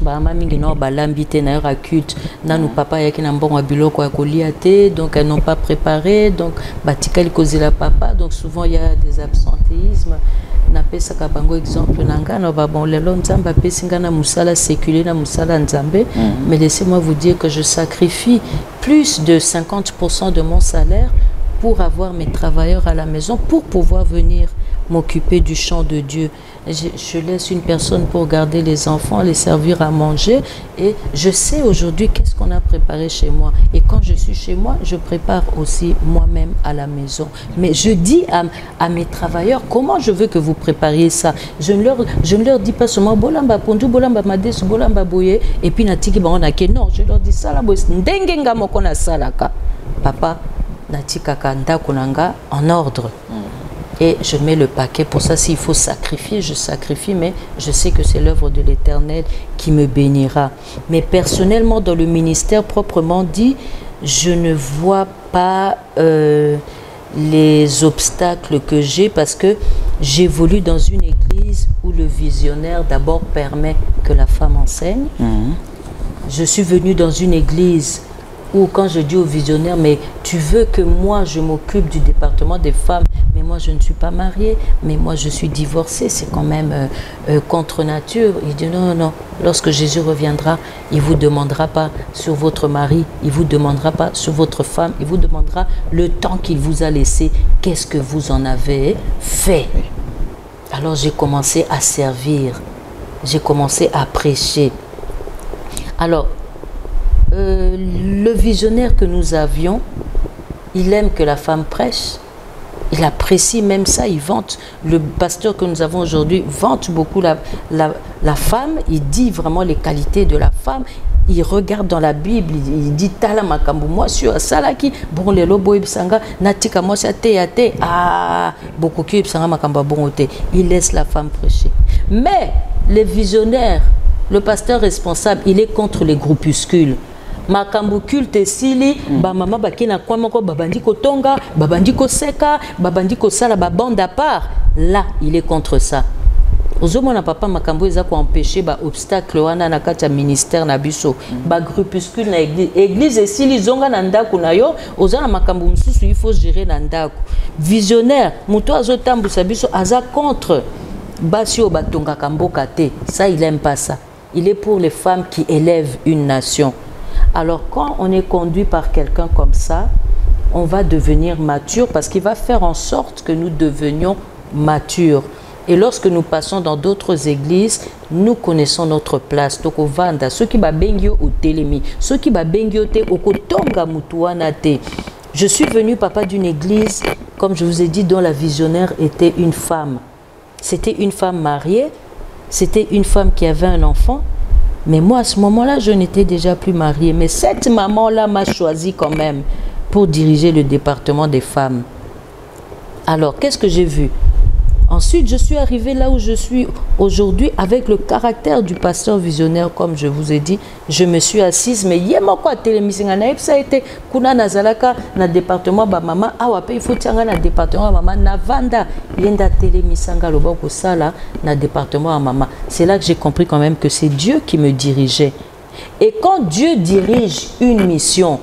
Bah mingi no balambite na yora culte na nous papa yaki na mbongo biloko ya koliate, donc elles n'ont pas préparé, donc batikali kozela papa, donc souvent il y a des absentéismes. Na pesa ka bango exemple nanga no ba bon lelo nzamba pesinga na musala séculier na musala nzambe, mais laissez-moi vous dire que je sacrifie plus de 50% de mon salaire pour avoir mes travailleurs à la maison, pour pouvoir venir m'occuper du champ de Dieu. Je laisse une personne pour garder les enfants, les servir à manger, et je sais aujourd'hui qu'est-ce qu'on a préparé chez moi. Et quand je suis chez moi, je prépare aussi moi-même à la maison. Mais je dis à mes travailleurs, comment je veux que vous prépariez ça. Je ne leur dis pas seulement bolamba pondu, bolamba mades, bolamba boye, et puis natiki bango ke non, je leur dis ça la boye ndengenga moko na salaka. Papa natika kanda kunanga en ordre. Et je mets le paquet. Pour ça, s'il faut sacrifier, je sacrifie, mais je sais que c'est l'œuvre de l'Éternel qui me bénira. Mais personnellement, dans le ministère proprement dit, je ne vois pas les obstacles que j'ai parce que j'évolue dans une église où le visionnaire d'abord permet que la femme enseigne. Je suis venue dans une église où quand je dis au visionnaire, mais tu veux que moi je m'occupe du département des femmes, mais moi je ne suis pas mariée, mais moi je suis divorcée, c'est quand même contre nature. Il dit non, non, non, lorsque Jésus reviendra, il ne vous demandera pas sur votre mari, il ne vous demandera pas sur votre femme, il vous demandera le temps qu'il vous a laissé, qu'est-ce que vous en avez fait. Alors j'ai commencé à servir, j'ai commencé à prêcher. Alors, le visionnaire que nous avions, il aime que la femme prêche, il apprécie même ça, il vante. Le pasteur que nous avons aujourd'hui vante beaucoup la femme, il dit vraiment les qualités de la femme, il regarde dans la Bible, il dit tala makambu moi sur salaki bon le lobo ibsanga natika moi ate ah beaucoup qui ibsanga makamba bon ote, il laisse la femme prêcher. Mais les visionnaires, le pasteur responsable, il est contre les groupuscules. Makambu culte sili ba mama bakina kwa moko babandiko tonga babandiko seka babandiko sala ba bande à part, là il est contre ça. Ozomona papa makambu eza ko empêcher ba obstacle wana na kati ya ministère na biso ba groupuscule na église esili zonga na ndako na yo ozana makambu msusu il faut gérer na ndako. Visionnaire muto azotambusa biso aza contre basio batonga kamboka te, ça il aime pas ça. Il est pour les femmes qui élèvent une nation. Alors quand on est conduit par quelqu'un comme ça, on va devenir mature parce qu'il va faire en sorte que nous devenions matures. Et lorsque nous passons dans d'autres églises, nous connaissons notre place. Donc, vanda, ceux qui ba bengio au télémi, ceux qui ba bengio te au kotonga mutuana te. Je suis venu, papa, d'une église, comme je vous ai dit, dont la visionnaire était une femme. C'était une femme mariée, c'était une femme qui avait un enfant. Mais moi, à ce moment-là, je n'étais déjà plus mariée. Mais cette maman-là m'a choisi quand même pour diriger le département des femmes. Alors, qu'est-ce que j'ai vu? Ensuite, je suis arrivée là où je suis aujourd'hui avec le caractère du pasteur visionnaire, comme je vous ai dit. Je me suis assise, mais il y a quoi ça a été kuna nazalaka na département ba maman awa pe il faut tianga na département maman na vanda yenda télémisanga loba ko sala na département maman. C'est là que j'ai compris quand même que c'est Dieu qui me dirigeait. Et quand Dieu dirige une mission,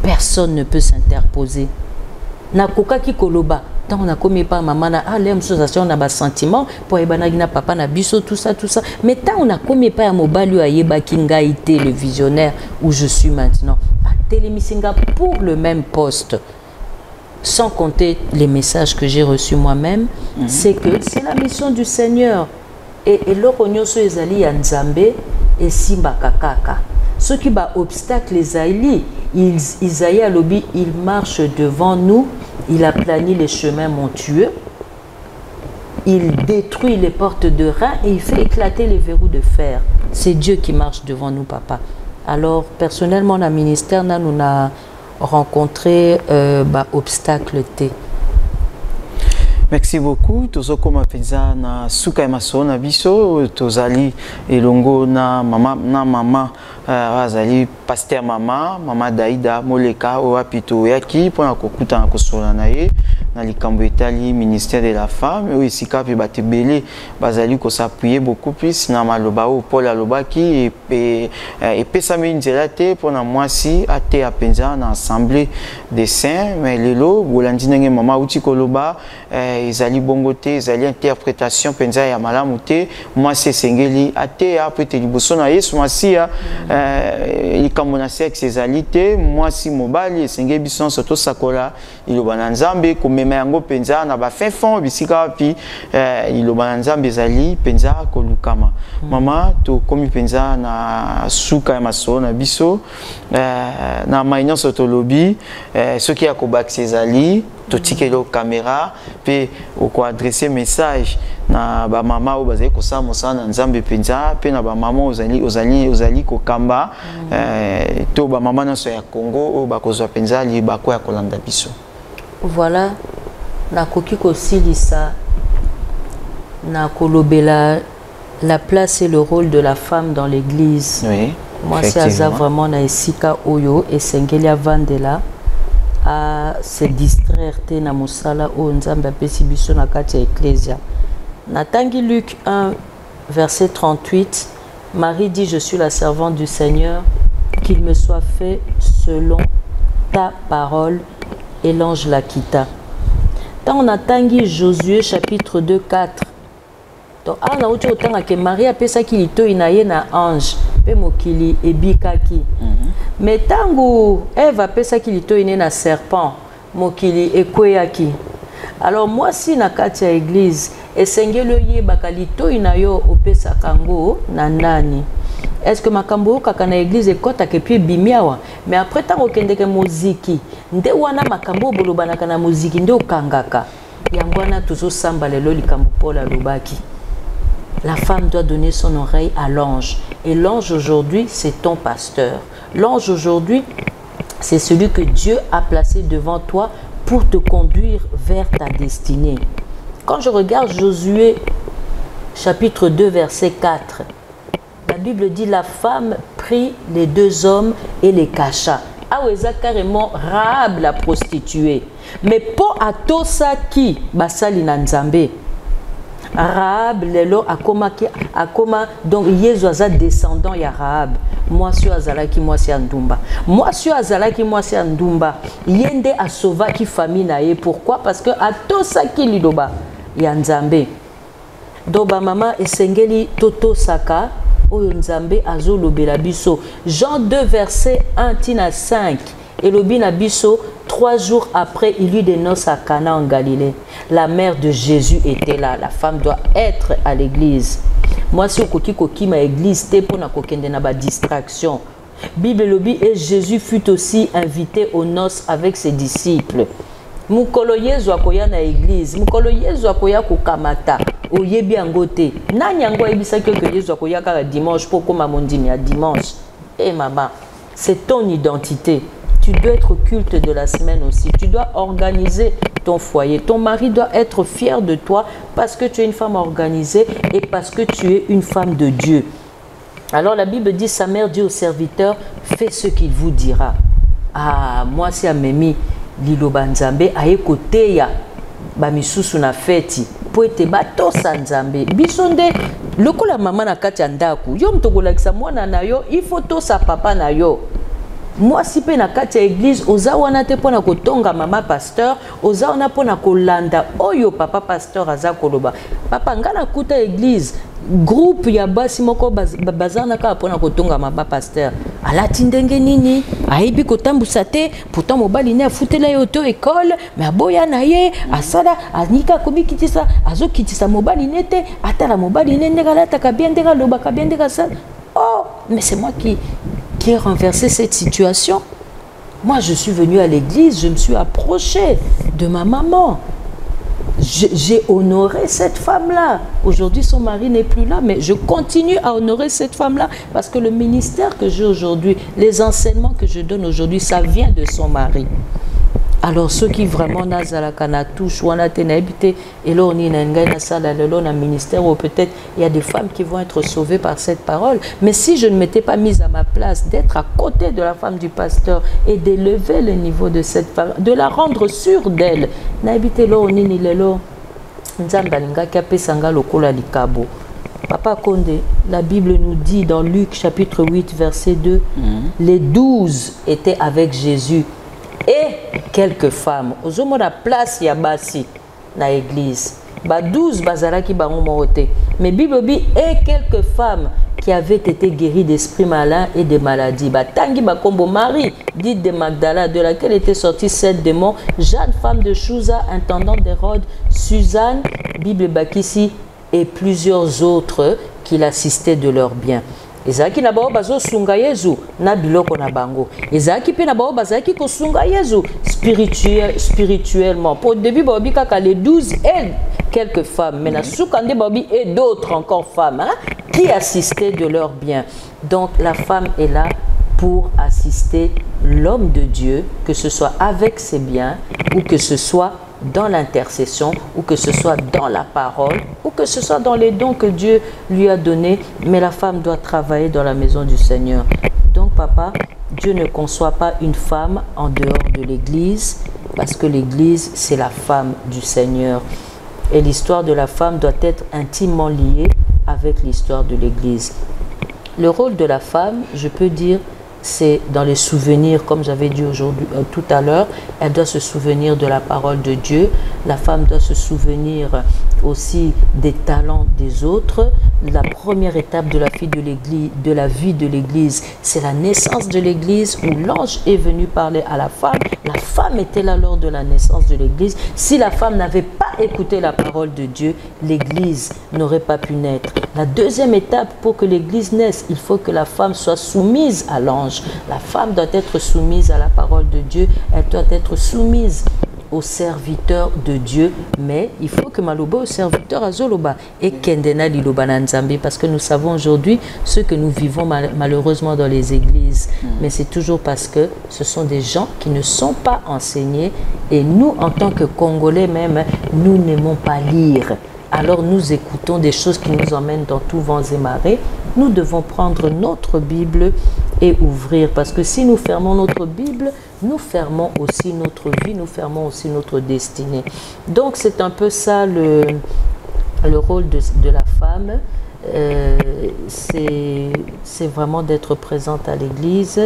personne ne peut s'interposer. Na koka ki koloba tant on a commis pas maman na l'aime association na bas sentiment pour ebanagina papa na biso tout ça mais tant on a commis pas à mobali ayeba kingaité le visionnaire où je suis maintenant à Télémisinga pour le même poste, sans compter les messages que j'ai reçus moi-même. C'est que c'est la mission du Seigneur et l'oronyoso ezali ya Nzambe et simba kakaka ceux qui ba obstacle les aili Isaïe a lobby, il marche devant nous, il aplani les chemins montueux, il détruit les portes de rein et il fait éclater les verrous de fer. C'est Dieu qui marche devant nous, papa. Alors, personnellement, dans le ministère, nous avons rencontré obstacle T. Merci beaucoup. Tozo koma penza na suka maso na biso tozali elongo na mama azali pasteur mama Daïda Moleka o apito yaki pona kokuta na kosola na ye na likambo etali ministère de la femme o esika pe batebele bazali ko s'appuyer beaucoup plus na maloba o Paul alobaki et pesa mi nzela te pona mwasi ate apenza na assemblée des saints mais lelo bolandi ndenge mama uti koloba ezali bongo te ezali interprétation penza ya malamu te mwasi sengeli ate apete liboso na Yesu masiya likambo na sexe ezali te mwasi mobali esengeli biso soto sakola iloba na Nzambe komema yango penza na ba fin fond bisika wapi iloba na Nzambe ezali penza kolukama. Mama to komi penza na suka ya maso na biso na mainyo soto lobi soki ya kobakisa ezali totikelo caméra pe oko adresser message na ba mama o bazali kosala mosala na Nzambe penza pe na ba mama ozali kokamba to ba mama na so ya Congo o bakozwa penza li bako ya kolanda biso. Voilà, na koki kosilisa na kolobela la place et le rôle de la femme dans l'église. Oui. Moi c'est aza vraiment na esika oyo esengelia vandela à se distraire te na mosala o Nzambe apesi biso na kati ya ecclesia. Na tangi Luc 1 verset 38, Marie dit: je suis la servante du Seigneur, qu'il me soit fait selon ta parole. Et l'ange la quitta. Tant on a tangi Josué chapitre 2 4. Donc on a autre temps que Marie a pesa ki lito inaye na ange pe mokili ebikaki. Mais tango Ève a pesa ki lito ine na serpent mokili ekweyaki. Alors moi si na kati ya église esengelo yebaka lito inayo opesa kango na nani. Est-ce que makambo kaka na église ekota ke puis bimiawa mais après tant okende ke muziki nde wana makambo bolobana kana muziki nde okangaka yangwana toujours samba lelo likambo Paul alobaki. La femme doit donner son oreille à l'ange et l'ange aujourd'hui c'est ton pasteur. L'ange aujourd'hui c'est celui que Dieu a placé devant toi pour te conduire vers ta destinée. Quand je regarde Josué chapitre 2 verset 4, la Bible dit: la femme prit les deux hommes et les cacha. Aweza carrément Rahab la prostituée. Mais pour atosa qui basali na Nzambe. Rahab lelo akoma donc Yesu aza descendant ya Rahab. Moi si azalaki moi si andumba. Moi si azalaki moi si andumba. Yende asova ki famille na ye. Pourquoi? Parce que atosa ki lidoba ya Nzambe. Doba mama esengeli toto saka oyo Nzambe azolobela biso. Jean 2 verset 1 tina 5. Elobi na biso 3 jours après il y eut des noces à Cana en Galilée. La mère de Jésus était là. La femme doit être à l'église. Moi si okoki koki ma église te pona kokende na ba distraction. Bible lobi et Jésus fut aussi invité aux noces avec ses disciples. Mukolo Yesu akoya na église, mukolo Yesu akoya kokamata. Oyebi yango te. Nani yango ebisaki que Yesu akoya kaka dimanche pour koma mondimi ya dimanche. Eh maman, c'est ton identité. tu dois être au culte de la semaine aussi. Tu dois organiser ton foyer. Ton mari doit être fier de toi parce que tu es une femme organisée et parce que tu es une femme de Dieu. Alors la Bible dit, sa mère dit au serviteur, fais ce qu'il vous dira. Ah, moi si amemi liloba nzambe aye kote ya ba misusu na feti po ete bato sa nzambe bisonde lokola mama na kati ya ndaku yo mtokolakisa mwana na yo il faut to sa papa na yo. Moi si pe na kati ya église oza wana te pona kotonga mama pasteur oza wana pona kolanda oyo papa pasteur aza koloba papa ngana kuta église groupe ya basi moko bazana ka pona kotonga mama pasteur alati ndenge nini aibi kotambusa te pourtant mobali ne afutela yo to école mais aboya na ye asala anika komikitisa azokitisa mobali nete atala mobali ne ndengala takabia ndengala loba kabia ndengala ça. Oh mais c'est moi qui ai renversé cette situation. Moi je suis venue à l'église, je me suis approchée de ma maman. J'ai honoré cette femme-là. Aujourd'hui, son mari n'est plus là, mais je continue à honorer cette femme-là parce que le ministère que j'ai aujourd'hui, les enseignements que je donne aujourd'hui, ça vient de son mari. Alors ceux qui vraiment nazalakana touche ou habité et là on est dans un ministère où peut-être il y a des femmes qui vont être sauvées par cette parole. Mais si je ne m'étais pas mise à ma place d'être à côté de la femme du pasteur et d'élever le niveau de cette femme, de la rendre sûre d'elle, n'habité là on est ni lelo nzambalinga kapé sanga lokola likabo. Papa Condé, la Bible nous dit dans Luc chapitre 8 verset 2, les 12 étaient avec Jésus. Et quelques femmes, aux hommes de la place yabasi na église, ba 12 bazalaki bango morote. Mais Bible dit et quelques femmes qui avaient été guéries d'esprits malins et de maladies. Ba tangi ba kombo Marie, dite de Magdala, de laquelle étaient sortis 7 démons, Jeanne femme de Chouza, intendant d'Hérode, Suzanne, Bible bakisi et plusieurs autres qui l'assistaient de leurs biens. Ezaki na bao bazo sunga Yezu na biloko na bango. Ezaki pe na bao bazaki ko sunga Yezu spirituellement. Pour début baobi kaka les 12 et quelques femmes, mais na soukande baobi et d'autres encore femmes qui assistaient de leurs biens. Donc la femme est là pour assister l'homme de Dieu, que ce soit avec ses biens ou que ce soit dans l'intercession ou que ce soit dans la parole ou que ce soit dans les dons que Dieu lui a donnés, mais la femme doit travailler dans la maison du Seigneur. Donc papa, Dieu ne conçoit pas une femme en dehors de l'église parce que l'église c'est la femme du Seigneur et l'histoire de la femme doit être intimement liée avec l'histoire de l'église. Le rôle de la femme, je peux dire, c'est dans les souvenirs, comme j'avais dit aujourd'hui, tout à l'heure, elle doit se souvenir de la parole de Dieu. La femme doit se souvenir aussi des talents des autres. La première étape de la vie de l'église, c'est la naissance de l'église où l'ange est venu parler à la femme. La femme était là lors de la naissance de l'église. Si la femme n'avait pas écouté la parole de Dieu, l'église n'aurait pas pu naître. La deuxième étape pour que l'église naisse, il faut que la femme soit soumise à l'ange. La femme doit être soumise à la parole de Dieu, elle doit être soumise au serviteur de Dieu, mais il faut que Maloba au serviteur Azoloba et Kendena Liloba Nzambe, parce que nous savons aujourd'hui ce que nous vivons malheureusement dans les églises, mais c'est toujours parce que ce sont des gens qui ne sont pas enseignés et nous en tant que Congolais même, nous n'aimons pas lire. Alors nous écoutons des choses qui nous emmènent dans tous vents et marées. Nous devons prendre notre Bible et ouvrir, parce que si nous fermons notre Bible, nous fermons aussi notre vie, nous fermons aussi notre destinée. Donc c'est un peu ça le rôle de la femme. C'est vraiment d'être présente à l'église.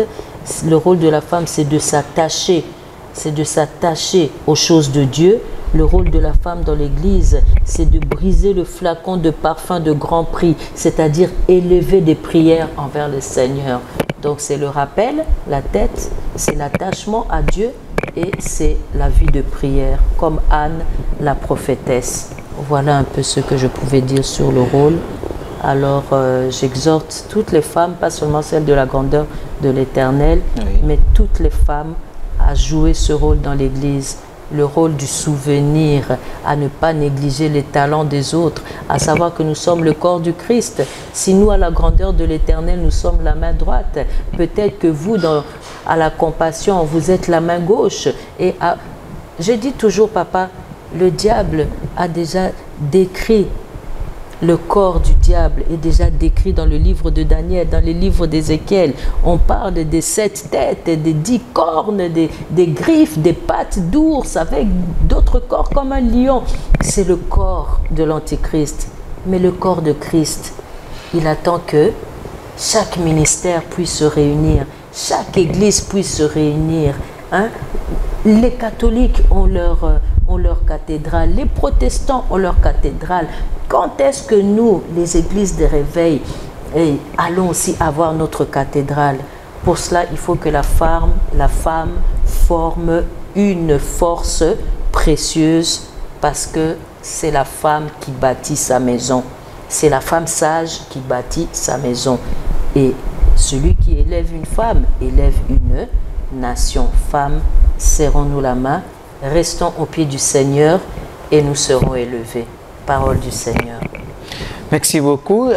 Le rôle de la femme, c'est de s'attacher. C'est de s'attacher aux choses de Dieu. Le rôle de la femme dans l'église, c'est de briser le flacon de parfum de grand prix, c'est-à-dire élever des prières envers le Seigneur. Donc c'est le rappel, la tête, c'est l'attachement à Dieu et c'est la vie de prière, comme Anne, la prophétesse. Voilà un peu ce que je pouvais dire sur le rôle. Alors j'exhorte toutes les femmes, pas seulement celles de la grandeur de l'Éternel, mais toutes les femmes à jouer ce rôle dans l'Église le rôle du souvenir, à ne pas négliger les talents des autres, à savoir que nous sommes le corps du Christ. Si nous, à la grandeur de l'Éternel, nous sommes la main droite, peut-être que vous, à la compassion, vous êtes la main gauche. Et je dis toujours, papa, le diable a déjà décrit, le corps du diable est déjà décrit dans le livre de Daniel, dans les livres d'Ézéchiel. On parle des 7 têtes, des 10 cornes, des griffes, des pattes d'ours, avec d'autres corps comme un lion. C'est le corps de l'Antichrist. Mais le corps de Christ, il attend que chaque ministère puisse se réunir, chaque église puisse se réunir. Hein? Les catholiques ont leur cathédrale, les protestants ont leur cathédrale. Quand est-ce que nous, les églises de réveil, allons aussi avoir notre cathédrale? Pour cela, il faut que la femme forme une force précieuse, parce que c'est la femme qui bâtit sa maison. C'est la femme sage qui bâtit sa maison. Et celui qui élève une femme élève une nation. Femmes, serrons-nous la main, restons au pied du Seigneur et nous serons élevés. Parole du Seigneur. Merci beaucoup.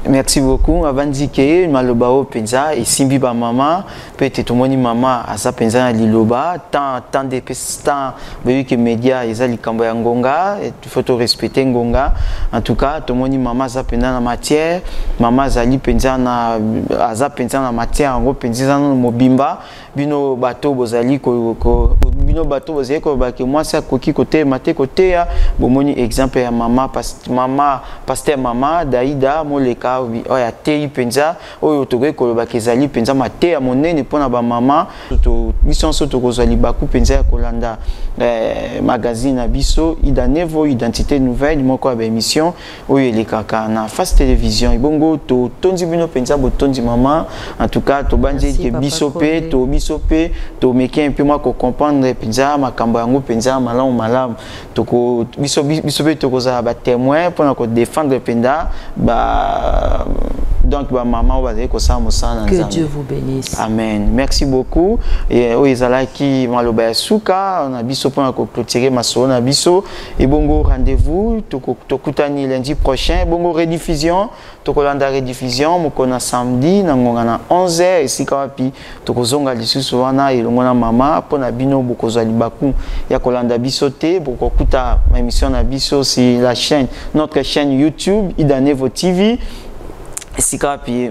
Merci beaucoup. Avant de dire que malobao penza et simbi ba mama peut-être tout moni mama asa penza na liloba tant de temps vu que média ezali kambo ya ngonga et il faut respecter ngonga. En tout cas tout moni mama asa penza na matière, mama azali penza na asa penza na matière ngo penza na mobimba bino bato bozali ko bino bato bozali ko ba que moi ça koki côté maté côté ya bomoni exemple ya mama pasteur mama Daïda moleka oya tei penza oyo tokoki koloba kezali penza mate ya monene mpona ba mama to mission so tokozali baku penza ya kolanda magazine na biso Ida Nevo identité nouvelle moko ya émission oyo elekaka na Face Télévision ibongo to tondi bino penza botondi mama. En tout cas to bandi ke biso pe to meki un peu moi ko comprendre penza makambo yango penza malamu toko biso pe tokozala ba témoin mpona ko défendre penda donc maman va dire que ça que Dieu vous bénisse. Amen. Merci beaucoup. Et oezalaki maloba suka on a biso pour clôturer ma solo na biso et bongo rendez-vous tokutani lundi prochain bongo rediffusion tokolanda rediffusion mokona samedi na ngonga na 11h et sika wapi tokozonga lisusu wana elongo na mama pona bino bokozwa libaku ya kolanda biso te bokokuta ma émission na biso sur la chaîne notre chaîne YouTube Ida Nevo TV. Sika pi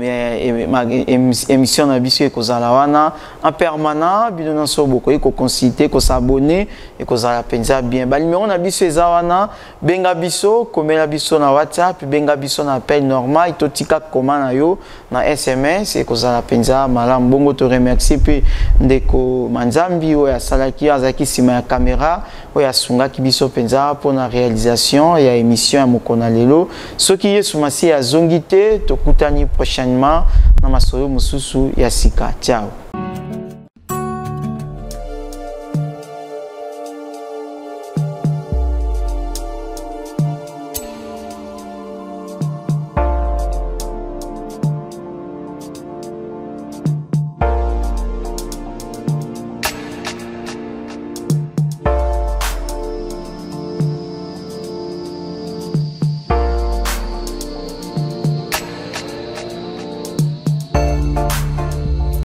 émission na biso ekozala wana en permanent bino na so bokoki ko consulter ko s'abonner et kozala penza bien ba numéro na biso eza wana benga biso komela biso na WhatsApp benga biso na appel normal to tika koma na yo na SMS et kozala penza malamu bongo to remercier pe ndeko Manzambi oyo asalaki azaki sima ya caméra oyo asungaki biso penza pona réalisation ya émission ya mokona lelo soki yesu masi azongi te to prochainement na masolo mususu ya sika. Ciao.